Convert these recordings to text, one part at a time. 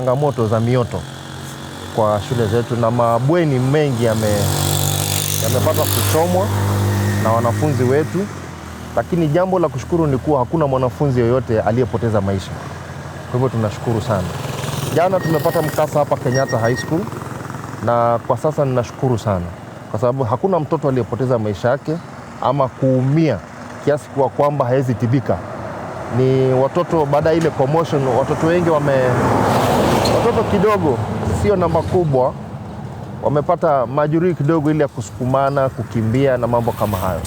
Changamoto za mioto kwa shule zetu na mabweni mengi yamepata kuchomwa na wanafunzi wetu, lakini jambo la kushukuru ni kuwa hakuna mwanafunzi yoyote aliyepoteza maisha. Kwa hivyo tunashukuru sana. Jana tumepata mkasa hapa Kenyatta High School na kwa sasa ninashukuru sana kwa sababu hakuna mtoto aliyepoteza maisha yake ama kuumia kiasi kwa kwamba hawezi tibika. Ni watoto baada ile commotion, watoto wengi watoto kidogo, sio namba kubwa, wamepata majeruhi kidogo ile ya kusukumana, kukimbia na mambo kama hayo.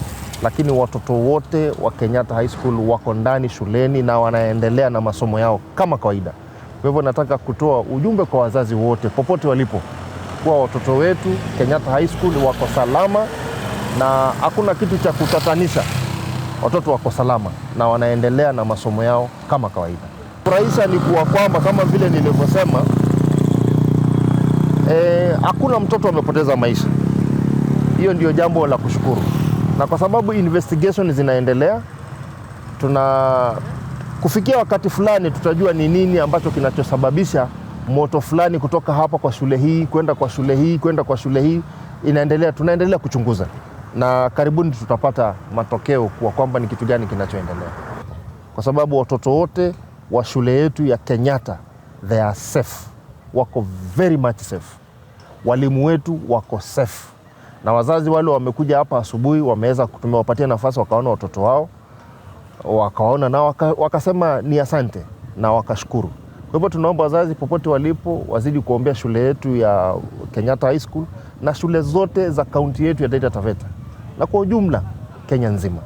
Lakini watoto wote wa Kenyatta High School wako ndani shuleni na wanaendelea na masomo yao kama kawaida. Kwa hivyo nataka kutoa ujumbe kwa wazazi wote popote walipo kwa watoto wetu Kenyatta High School wako salama na hakuna kitu cha kutatanisha. Watoto wako salama na wanaendelea na masomo yao kama kawaida. Furahisha ni kuwa kwamba kama vile nilivyosema, hakuna mtoto amepoteza maisha. Hiyo ndio jambo la kushukuru. Na kwa sababu investigation zinaendelea, kufikia wakati fulani tutajua ni nini ambacho kinachosababisha moto fulani kutoka hapa kwa shule hii kwenda kwa shule hii kwenda kwa shule hii. Tunaendelea kuchunguza na karibuni tutapata matokeo kwa kwamba ni kitu gani kinachoendelea. Kwa sababu watoto wote wa shule yetu ya Kenyatta they are safe, wako very much safe. Walimu wetu wako safe na wazazi wale wamekuja hapa asubuhi tumewapatia nafasi wakaona watoto wao, wakaona na wakasema ni asante na wakashukuru. Kwa hivyo tunaomba wazazi popote walipo wazidi kuombea shule yetu ya Kenyatta High School na shule zote za kaunti yetu ya Taita Taveta na kwa ujumla Kenya nzima.